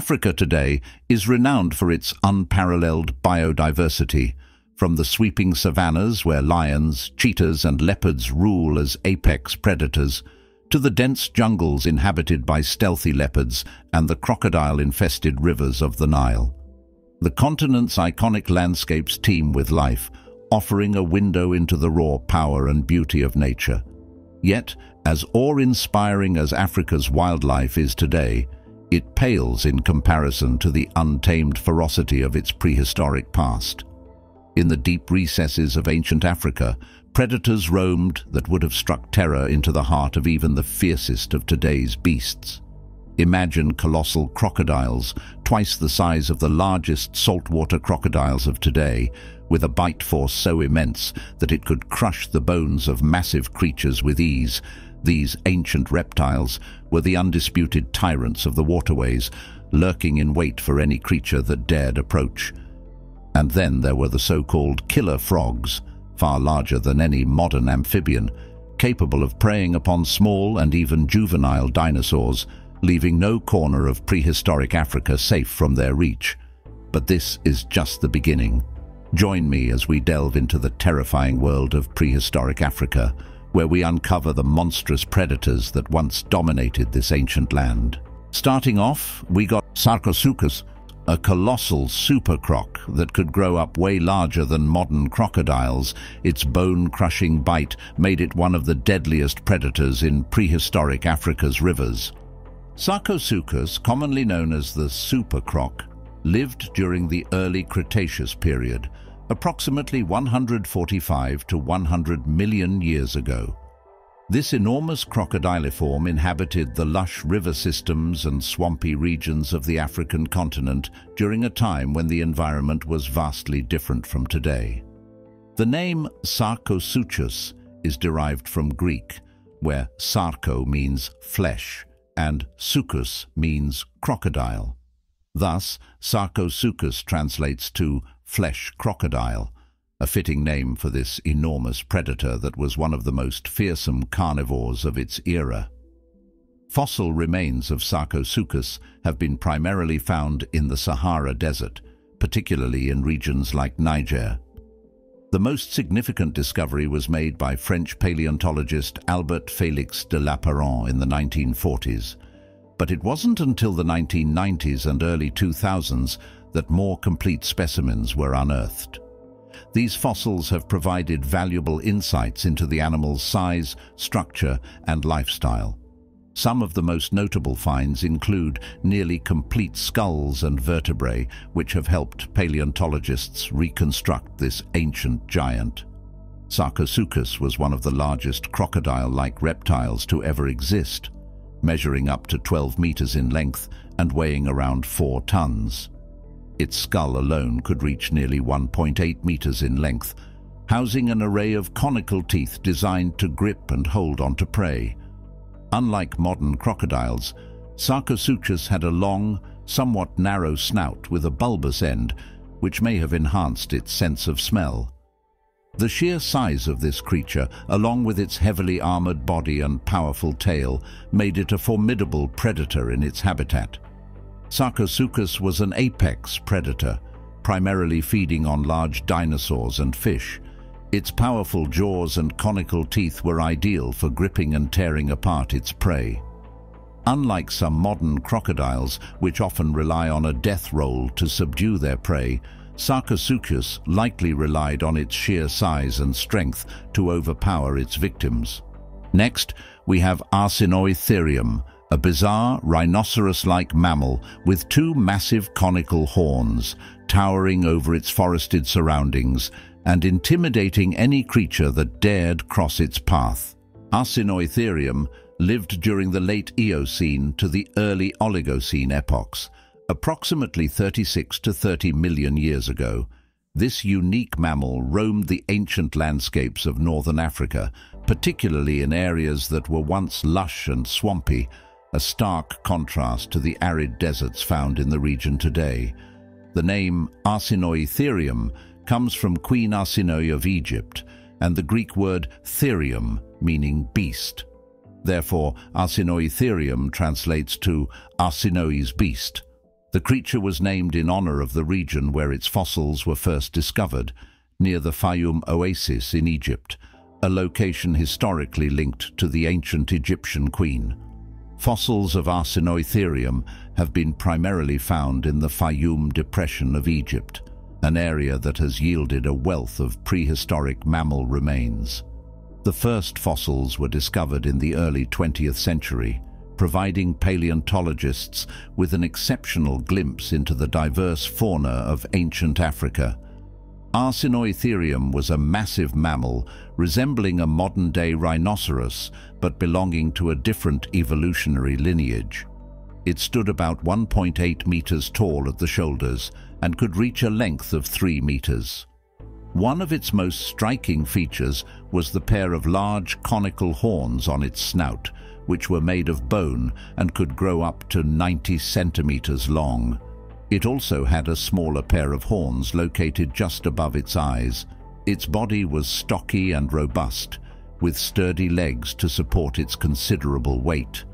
Africa today is renowned for its unparalleled biodiversity, from the sweeping savannas where lions, cheetahs and leopards rule as apex predators, to the dense jungles inhabited by stealthy leopards and the crocodile-infested rivers of the Nile. The continent's iconic landscapes teem with life, offering a window into the raw power and beauty of nature. Yet, as awe-inspiring as Africa's wildlife is today, it pales in comparison to the untamed ferocity of its prehistoric past. In the deep recesses of ancient Africa, predators roamed that would have struck terror into the heart of even the fiercest of today's beasts. Imagine colossal crocodiles, twice the size of the largest saltwater crocodiles of today, with a bite force so immense that it could crush the bones of massive creatures with ease. These ancient reptiles were the undisputed tyrants of the waterways, lurking in wait for any creature that dared approach. And then there were the so-called killer frogs, far larger than any modern amphibian, capable of preying upon small and even juvenile dinosaurs, leaving no corner of prehistoric Africa safe from their reach. But this is just the beginning. Join me as we delve into the terrifying world of prehistoric Africa, where we uncover the monstrous predators that once dominated this ancient land. Starting off, we got Sarcosuchus, a colossal supercroc that could grow up way larger than modern crocodiles. Its bone-crushing bite made it one of the deadliest predators in prehistoric Africa's rivers. Sarcosuchus, commonly known as the supercroc, lived during the early Cretaceous period, approximately 145 to 100 million years ago. This enormous crocodiliform inhabited the lush river systems and swampy regions of the African continent during a time when the environment was vastly different from today. The name Sarcosuchus is derived from Greek, where sarko means flesh and suchus means crocodile. Thus, Sarcosuchus translates to flesh crocodile, a fitting name for this enormous predator that was one of the most fearsome carnivores of its era. Fossil remains of Sarcosuchus have been primarily found in the Sahara Desert, particularly in regions like Niger. The most significant discovery was made by French paleontologist Albert Félix de Lapparent in the 1940s. But it wasn't until the 1990s and early 2000s that more complete specimens were unearthed. These fossils have provided valuable insights into the animal's size, structure, and lifestyle. Some of the most notable finds include nearly complete skulls and vertebrae, which have helped paleontologists reconstruct this ancient giant. Sarcosuchus was one of the largest crocodile-like reptiles to ever exist, measuring up to 12 meters in length and weighing around 4 tons. Its skull alone could reach nearly 1.8 meters in length, housing an array of conical teeth designed to grip and hold onto prey. Unlike modern crocodiles, Sarcosuchus had a long, somewhat narrow snout with a bulbous end, which may have enhanced its sense of smell. The sheer size of this creature, along with its heavily armored body and powerful tail, made it a formidable predator in its habitat. Sarcosuchus was an apex predator, primarily feeding on large dinosaurs and fish. Its powerful jaws and conical teeth were ideal for gripping and tearing apart its prey. Unlike some modern crocodiles, which often rely on a death roll to subdue their prey, Sarcosuchus likely relied on its sheer size and strength to overpower its victims. Next, we have Arsinoitherium, a bizarre rhinoceros-like mammal with 2 massive conical horns, towering over its forested surroundings and intimidating any creature that dared cross its path. Arsinoitherium lived during the late Eocene to the early Oligocene epochs, approximately 36 to 30 million years ago. This unique mammal roamed the ancient landscapes of northern Africa, particularly in areas that were once lush and swampy, a stark contrast to the arid deserts found in the region today. The name Arsinoitherium comes from Queen Arsinoe of Egypt, and the Greek word therium, meaning beast. Therefore, Arsinoitherium translates to Arsinoe's beast. The creature was named in honor of the region where its fossils were first discovered, near the Fayum oasis in Egypt, a location historically linked to the ancient Egyptian queen. Fossils of Arsinoitherium have been primarily found in the Fayum depression of Egypt, an area that has yielded a wealth of prehistoric mammal remains. The first fossils were discovered in the early 20th century, providing paleontologists with an exceptional glimpse into the diverse fauna of ancient Africa. Arsinoitherium was a massive mammal resembling a modern-day rhinoceros, but belonging to a different evolutionary lineage. It stood about 1.8 meters tall at the shoulders and could reach a length of 3 meters. One of its most striking features was the pair of large conical horns on its snout, which were made of bone and could grow up to 90 centimeters long. It also had a smaller pair of horns located just above its eyes. Its body was stocky and robust, with sturdy legs to support its considerable weight.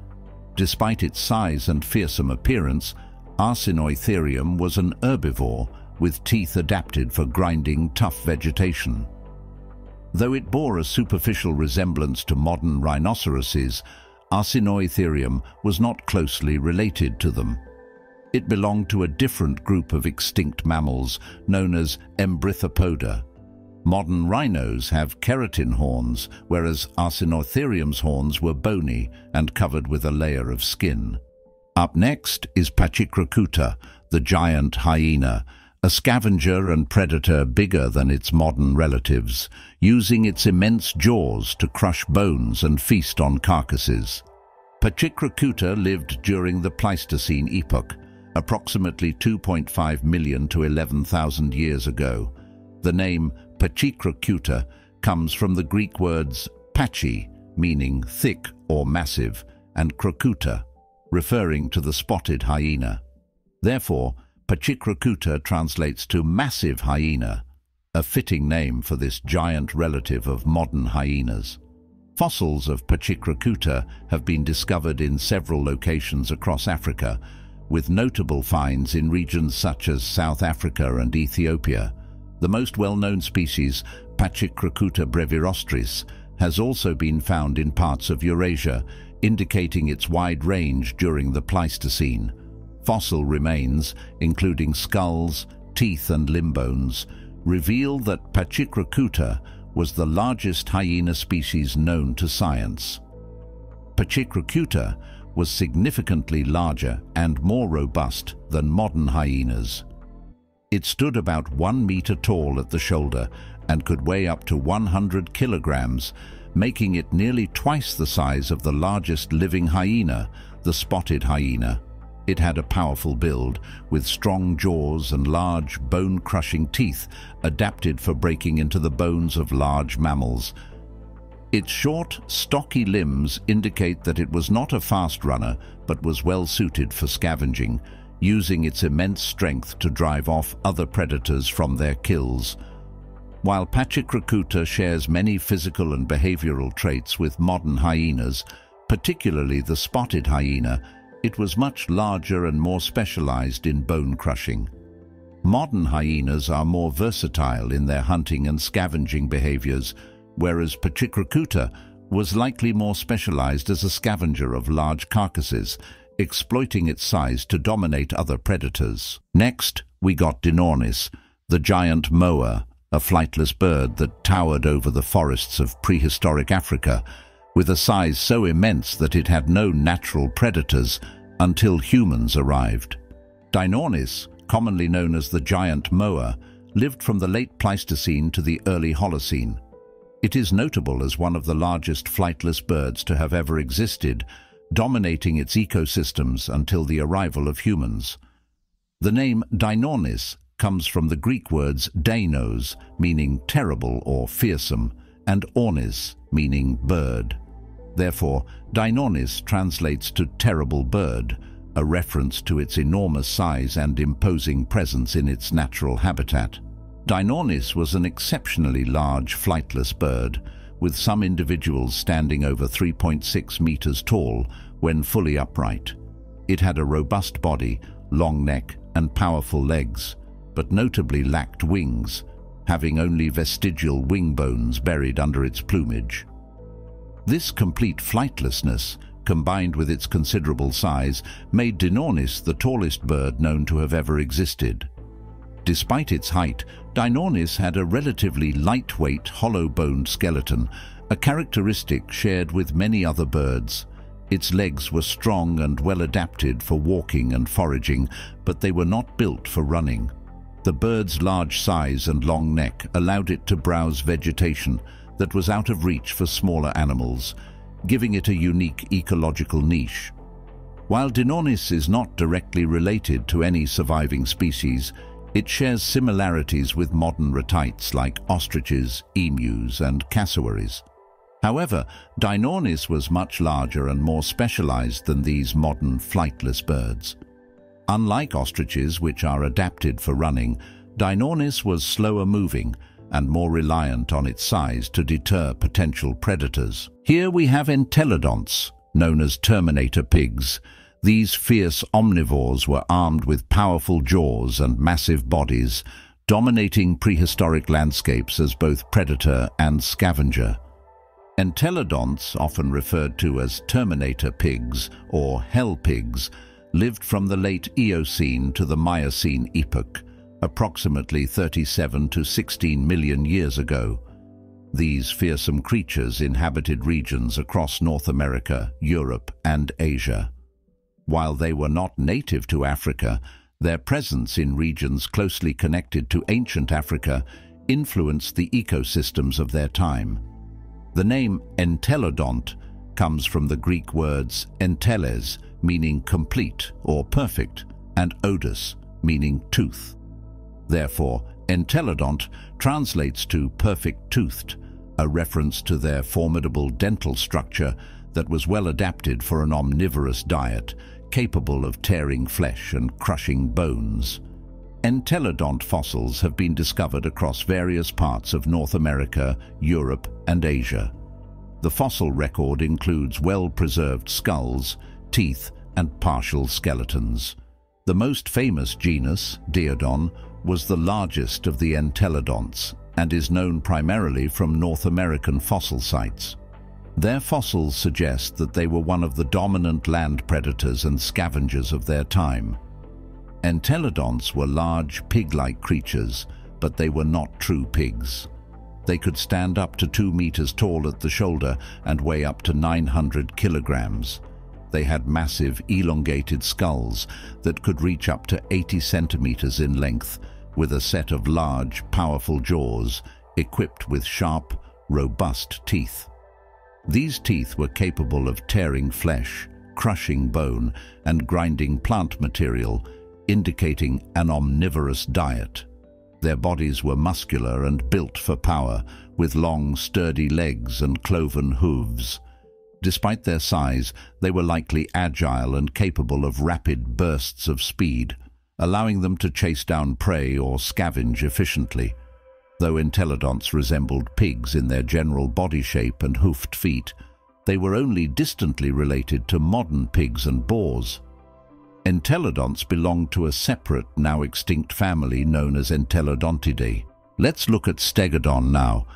Despite its size and fearsome appearance, Arsinoitherium was an herbivore with teeth adapted for grinding tough vegetation. Though it bore a superficial resemblance to modern rhinoceroses, Arsinoitherium was not closely related to them. It belonged to a different group of extinct mammals known as Embrithopoda. Modern rhinos have keratin horns, whereas Arsinoitherium's horns were bony and covered with a layer of skin. Up next is Pachycrocuta, the giant hyena, a scavenger and predator bigger than its modern relatives, using its immense jaws to crush bones and feast on carcasses. Pachycrocuta lived during the Pleistocene epoch, approximately 2.5 million to 11,000 years ago. The name Pachycrocuta comes from the Greek words pachy, meaning thick or massive, and crocuta, referring to the spotted hyena. Therefore, Pachycrocuta translates to massive hyena, a fitting name for this giant relative of modern hyenas. Fossils of Pachycrocuta have been discovered in several locations across Africa, with notable finds in regions such as South Africa and Ethiopia. The most well-known species, Pachycrocuta brevirostris, has also been found in parts of Eurasia, indicating its wide range during the Pleistocene. Fossil remains, including skulls, teeth and limb bones, reveal that Pachycrocuta was the largest hyena species known to science. Pachycrocuta was significantly larger and more robust than modern hyenas. It stood about 1 meter tall at the shoulder and could weigh up to 100 kilograms, making it nearly twice the size of the largest living hyena, the spotted hyena. It had a powerful build, with strong jaws and large, bone-crushing teeth adapted for breaking into the bones of large mammals. Its short, stocky limbs indicate that it was not a fast runner, but was well suited for scavenging, using its immense strength to drive off other predators from their kills. While Pachycrocuta shares many physical and behavioral traits with modern hyenas, particularly the spotted hyena, it was much larger and more specialized in bone crushing. Modern hyenas are more versatile in their hunting and scavenging behaviors, whereas Pachycrocuta was likely more specialized as a scavenger of large carcasses, exploiting its size to dominate other predators. Next, we got Dinornis, the giant moa, a flightless bird that towered over the forests of prehistoric Africa, with a size so immense that it had no natural predators until humans arrived. Dinornis, commonly known as the giant moa, lived from the late Pleistocene to the early Holocene. It is notable as one of the largest flightless birds to have ever existed, dominating its ecosystems until the arrival of humans. The name Dinornis comes from the Greek words deinos, meaning terrible or fearsome, and ornis, meaning bird. Therefore, Dinornis translates to terrible bird, a reference to its enormous size and imposing presence in its natural habitat. Dinornis was an exceptionally large flightless bird, with some individuals standing over 3.6 meters tall when fully upright. It had a robust body, long neck, and powerful legs, but notably lacked wings, having only vestigial wing bones buried under its plumage. This complete flightlessness, combined with its considerable size, made Dinornis the tallest bird known to have ever existed. Despite its height, Dinornis had a relatively lightweight, hollow-boned skeleton, a characteristic shared with many other birds. Its legs were strong and well adapted for walking and foraging, but they were not built for running. The bird's large size and long neck allowed it to browse vegetation that was out of reach for smaller animals, giving it a unique ecological niche. While Dinornis is not directly related to any surviving species, it shares similarities with modern ratites like ostriches, emus, and cassowaries. However, Dinornis was much larger and more specialized than these modern flightless birds. Unlike ostriches, which are adapted for running, Dinornis was slower moving and more reliant on its size to deter potential predators. Here we have Entelodonts, known as Terminator pigs. These fierce omnivores were armed with powerful jaws and massive bodies, dominating prehistoric landscapes as both predator and scavenger. Entelodonts, often referred to as Terminator pigs or hell pigs, lived from the late Eocene to the Miocene epoch, approximately 37 to 16 million years ago. These fearsome creatures inhabited regions across North America, Europe, and Asia. While they were not native to Africa, their presence in regions closely connected to ancient Africa influenced the ecosystems of their time. The name Entelodont comes from the Greek words enteles, meaning complete or perfect, and odus, meaning tooth. Therefore, Entelodont translates to perfect-toothed, a reference to their formidable dental structure that was well adapted for an omnivorous diet, capable of tearing flesh and crushing bones. Entelodont fossils have been discovered across various parts of North America, Europe, and Asia. The fossil record includes well-preserved skulls, teeth, and partial skeletons. The most famous genus, Stegodon, was the largest of the Entelodonts and is known primarily from North American fossil sites. Their fossils suggest that they were one of the dominant land predators and scavengers of their time. Entelodonts were large, pig-like creatures, but they were not true pigs. They could stand up to 2 meters tall at the shoulder and weigh up to 900 kilograms. They had massive, elongated skulls that could reach up to 80 centimeters in length, with a set of large, powerful jaws equipped with sharp, robust teeth. These teeth were capable of tearing flesh, crushing bone, and grinding plant material, indicating an omnivorous diet. Their bodies were muscular and built for power, with long, sturdy legs and cloven hooves. Despite their size, they were likely agile and capable of rapid bursts of speed, allowing them to chase down prey or scavenge efficiently. Though Entelodonts resembled pigs in their general body shape and hoofed feet, they were only distantly related to modern pigs and boars. Entelodonts belonged to a separate, now extinct family known as Entelodontidae. Let's look at Stegodon now,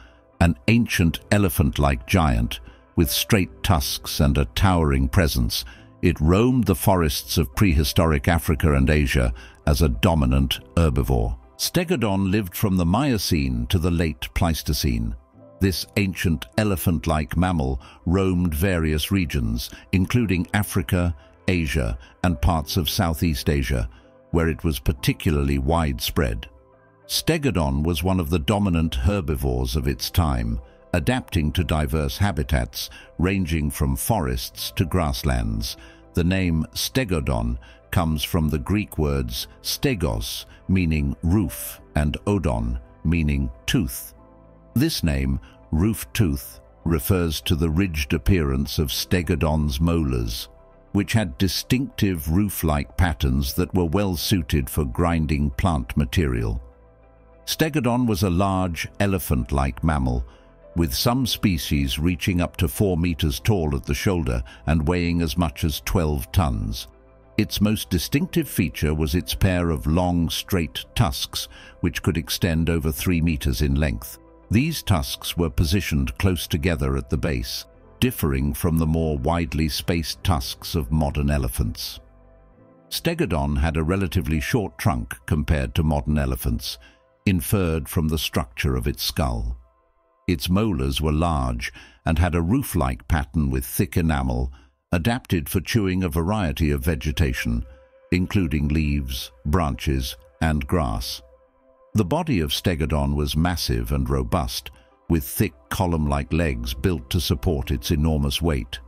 an ancient elephant-like giant with straight tusks and a towering presence. It roamed the forests of prehistoric Africa and Asia as a dominant herbivore. Stegodon lived from the Miocene to the late Pleistocene. This ancient elephant-like mammal roamed various regions, including Africa, Asia, and parts of Southeast Asia, where it was particularly widespread. Stegodon was one of the dominant herbivores of its time, adapting to diverse habitats ranging from forests to grasslands. The name Stegodon comes from the Greek words stegos, meaning roof, and odon, meaning tooth. This name, roof tooth, refers to the ridged appearance of Stegodon's molars, which had distinctive roof-like patterns that were well suited for grinding plant material. Stegodon was a large, elephant-like mammal, with some species reaching up to 4 meters tall at the shoulder and weighing as much as 12 tons. Its most distinctive feature was its pair of long, straight tusks, which could extend over 3 meters in length. These tusks were positioned close together at the base, differing from the more widely spaced tusks of modern elephants. Stegodon had a relatively short trunk compared to modern elephants, inferred from the structure of its skull. Its molars were large and had a roof-like pattern with thick enamel, adapted for chewing a variety of vegetation, including leaves, branches, and grass. The body of Stegodon was massive and robust, with thick column-like legs built to support its enormous weight.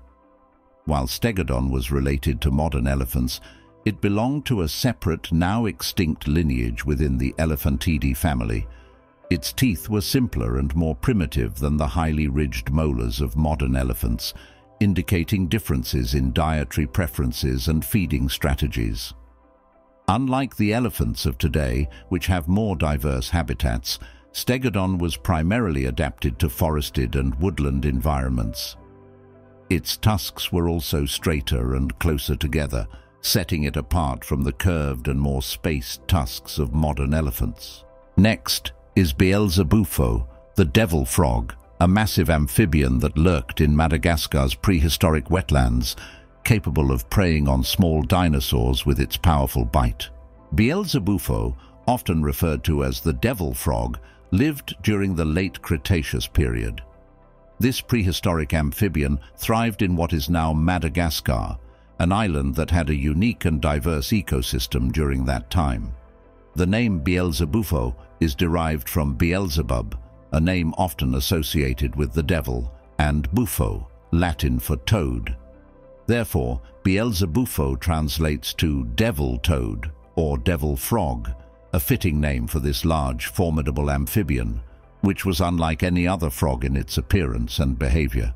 While Stegodon was related to modern elephants, it belonged to a separate, now extinct lineage within the Elephantidae family. Its teeth were simpler and more primitive than the highly ridged molars of modern elephants, indicating differences in dietary preferences and feeding strategies. Unlike the elephants of today, which have more diverse habitats, Stegodon was primarily adapted to forested and woodland environments. Its tusks were also straighter and closer together, setting it apart from the curved and more spaced tusks of modern elephants. Next is Beelzebufo, the devil frog, a massive amphibian that lurked in Madagascar's prehistoric wetlands, capable of preying on small dinosaurs with its powerful bite. Beelzebufo, often referred to as the devil frog, lived during the late Cretaceous period. This prehistoric amphibian thrived in what is now Madagascar, an island that had a unique and diverse ecosystem during that time. The name Beelzebufo is derived from Beelzebub, a name often associated with the devil, and bufo, Latin for toad. Therefore, Beelzebufo translates to devil toad or devil frog, a fitting name for this large, formidable amphibian, which was unlike any other frog in its appearance and behavior.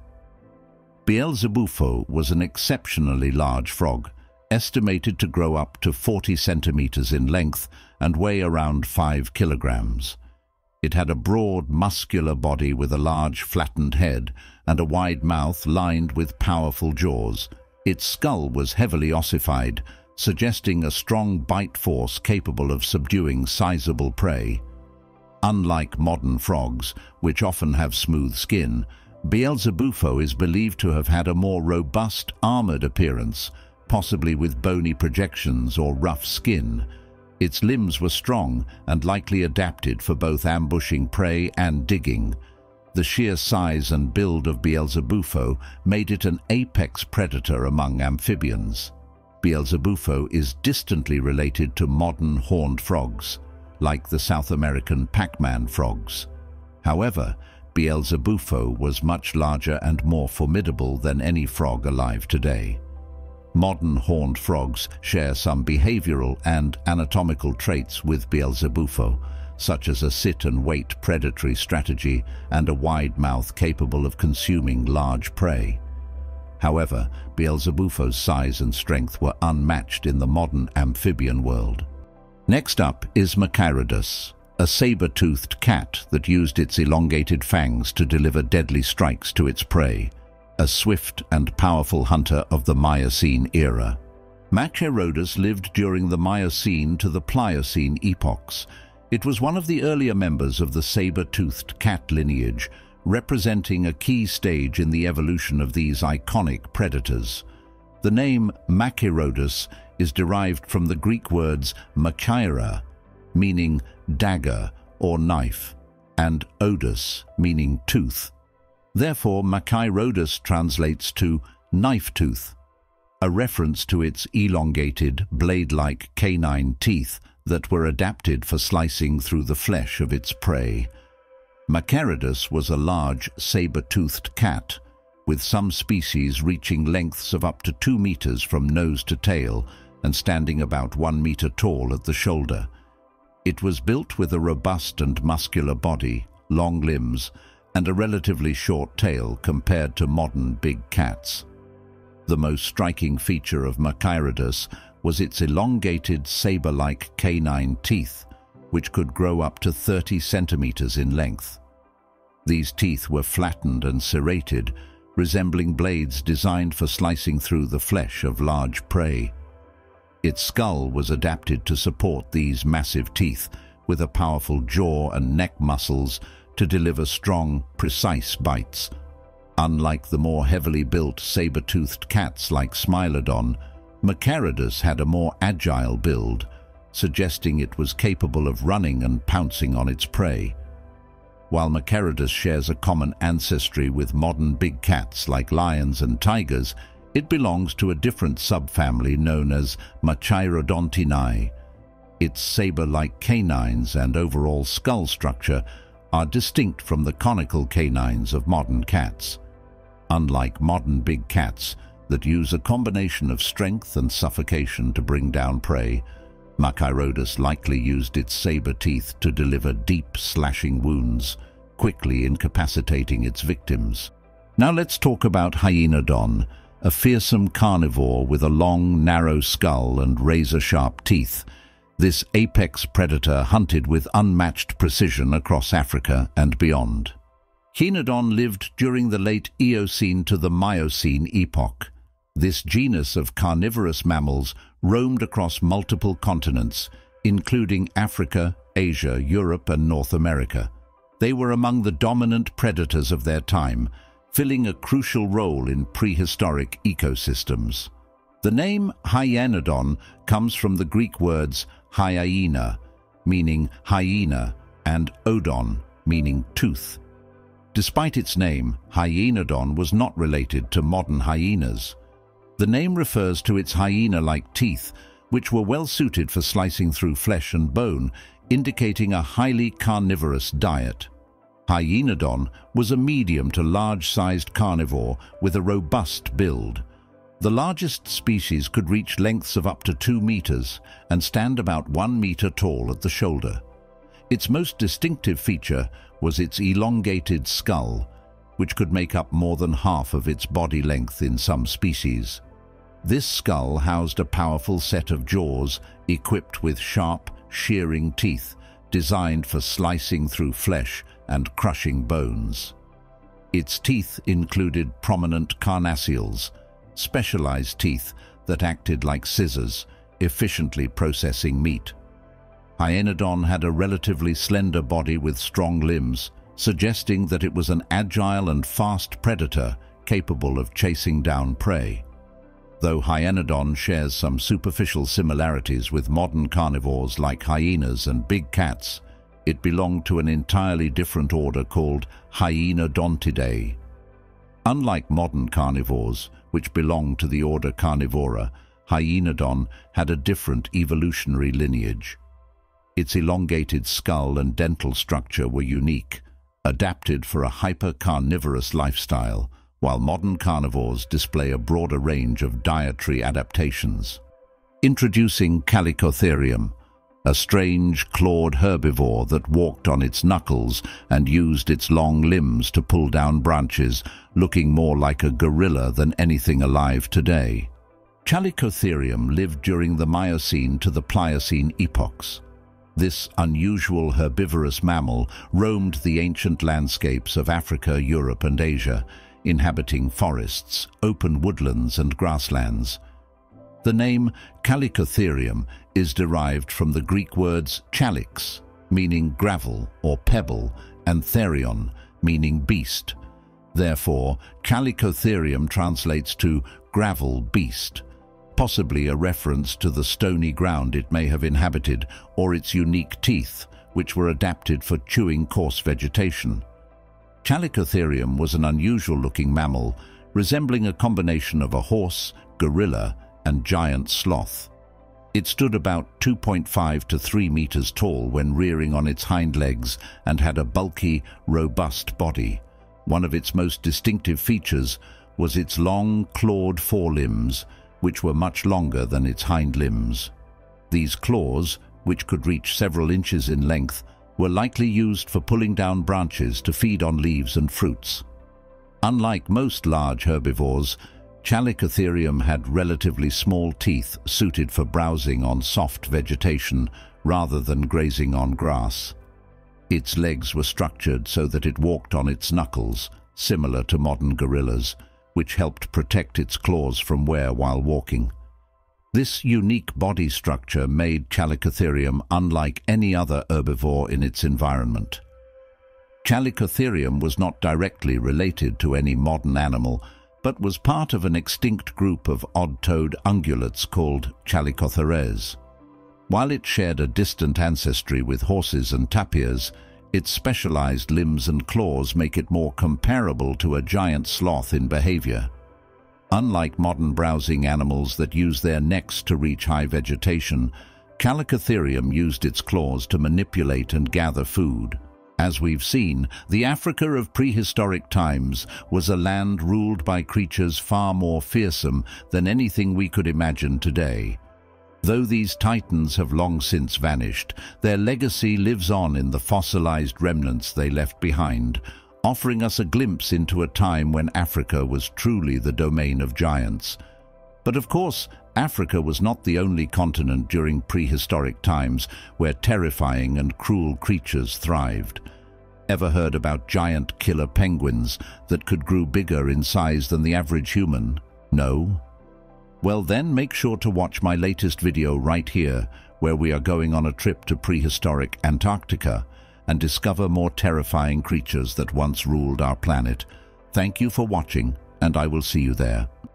Beelzebufo was an exceptionally large frog, estimated to grow up to 40 centimeters in length and weigh around 5 kilograms. It had a broad, muscular body with a large, flattened head and a wide mouth lined with powerful jaws. Its skull was heavily ossified, suggesting a strong bite force capable of subduing sizable prey. Unlike modern frogs, which often have smooth skin, Beelzebufo is believed to have had a more robust, armored appearance, possibly with bony projections or rough skin. Its limbs were strong and likely adapted for both ambushing prey and digging. The sheer size and build of Beelzebufo made it an apex predator among amphibians. Beelzebufo is distantly related to modern horned frogs, like the South American Pac-Man frogs. However, Beelzebufo was much larger and more formidable than any frog alive today. Modern horned frogs share some behavioral and anatomical traits with Beelzebufo, such as a sit-and-wait predatory strategy and a wide mouth capable of consuming large prey. However, Beelzebufo's size and strength were unmatched in the modern amphibian world. Next up is Machairodus, a saber-toothed cat that used its elongated fangs to deliver deadly strikes to its prey, a swift and powerful hunter of the Miocene era. Machairodus lived during the Miocene to the Pliocene epochs. It was one of the earlier members of the saber-toothed cat lineage, representing a key stage in the evolution of these iconic predators. The name Machairodus is derived from the Greek words machaira, meaning dagger or knife, and odus, meaning tooth. Therefore, Machairodus translates to knife tooth, a reference to its elongated, blade-like canine teeth that were adapted for slicing through the flesh of its prey. Machairodus was a large, saber-toothed cat, with some species reaching lengths of up to 2 meters from nose to tail and standing about 1 meter tall at the shoulder. It was built with a robust and muscular body, long limbs, and a relatively short tail compared to modern big cats. The most striking feature of Machairodus was its elongated, saber-like canine teeth, which could grow up to 30 centimeters in length. These teeth were flattened and serrated, resembling blades designed for slicing through the flesh of large prey. Its skull was adapted to support these massive teeth, with a powerful jaw and neck muscles to deliver strong, precise bites. Unlike the more heavily built saber-toothed cats like Smilodon, Machairodus had a more agile build, suggesting it was capable of running and pouncing on its prey. While Machairodus shares a common ancestry with modern big cats like lions and tigers, it belongs to a different subfamily known as Machairodontinae. Its saber-like canines and overall skull structure are distinct from the conical canines of modern cats. Unlike modern big cats that use a combination of strength and suffocation to bring down prey, Machairodus likely used its saber teeth to deliver deep, slashing wounds, quickly incapacitating its victims. Now let's talk about Hyaenodon, a fearsome carnivore with a long, narrow skull and razor-sharp teeth. This apex predator hunted with unmatched precision across Africa and beyond. Hyaenodon lived during the late Eocene to the Miocene epoch. This genus of carnivorous mammals roamed across multiple continents, including Africa, Asia, Europe, and North America. They were among the dominant predators of their time, filling a crucial role in prehistoric ecosystems. The name Hyaenodon comes from the Greek words hyaena, meaning hyena, and odon, meaning tooth. Despite its name, Hyaenodon was not related to modern hyenas. The name refers to its hyena-like teeth, which were well suited for slicing through flesh and bone, indicating a highly carnivorous diet. Hyaenodon was a medium to large-sized carnivore with a robust build. The largest species could reach lengths of up to 2 meters and stand about 1 meter tall at the shoulder. Its most distinctive feature was its elongated skull, which could make up more than half of its body length in some species. This skull housed a powerful set of jaws equipped with sharp, shearing teeth designed for slicing through flesh and crushing bones. Its teeth included prominent carnassials, specialized teeth that acted like scissors, efficiently processing meat. Hyaenodon had a relatively slender body with strong limbs, suggesting that it was an agile and fast predator capable of chasing down prey. Though Hyaenodon shares some superficial similarities with modern carnivores like hyenas and big cats, it belonged to an entirely different order called Hyaenodontidae. Unlike modern carnivores, which belonged to the order Carnivora, Hyaenodon had a different evolutionary lineage. Its elongated skull and dental structure were unique, adapted for a hyper-carnivorous lifestyle, while modern carnivores display a broader range of dietary adaptations. Introducing Chalicotherium, a strange clawed herbivore that walked on its knuckles and used its long limbs to pull down branches, looking more like a gorilla than anything alive today. Chalicotherium lived during the Miocene to the Pliocene epochs. This unusual herbivorous mammal roamed the ancient landscapes of Africa, Europe, and Asia, inhabiting forests, open woodlands, and grasslands. The name Chalicotherium is derived from the Greek words chalix, meaning gravel or pebble, and therion, meaning beast. Therefore, Chalicotherium translates to gravel beast, possibly a reference to the stony ground it may have inhabited or its unique teeth, which were adapted for chewing coarse vegetation. Chalicotherium was an unusual-looking mammal, resembling a combination of a horse, gorilla, and giant sloth. It stood about 2.5 to 3 meters tall when rearing on its hind legs and had a bulky, robust body. One of its most distinctive features was its long, clawed forelimbs, which were much longer than its hind limbs. These claws, which could reach several inches in length, were likely used for pulling down branches to feed on leaves and fruits. Unlike most large herbivores, Chalicotherium had relatively small teeth suited for browsing on soft vegetation rather than grazing on grass. Its legs were structured so that it walked on its knuckles, similar to modern gorillas, which helped protect its claws from wear while walking. This unique body structure made Chalicotherium unlike any other herbivore in its environment. Chalicotherium was not directly related to any modern animal, but was part of an extinct group of odd-toed ungulates called Chalicotheres. While it shared a distant ancestry with horses and tapirs, its specialized limbs and claws make it more comparable to a giant sloth in behavior. Unlike modern browsing animals that use their necks to reach high vegetation, Chalicotherium used its claws to manipulate and gather food. As we've seen, the Africa of prehistoric times was a land ruled by creatures far more fearsome than anything we could imagine today. Though these titans have long since vanished, their legacy lives on in the fossilized remnants they left behind, offering us a glimpse into a time when Africa was truly the domain of giants. But of course, Africa was not the only continent during prehistoric times where terrifying and cruel creatures thrived. Ever heard about giant killer penguins that could grow bigger in size than the average human? No? Well then, make sure to watch my latest video right here, where we are going on a trip to prehistoric Antarctica and discover more terrifying creatures that once ruled our planet. Thank you for watching, and I will see you there.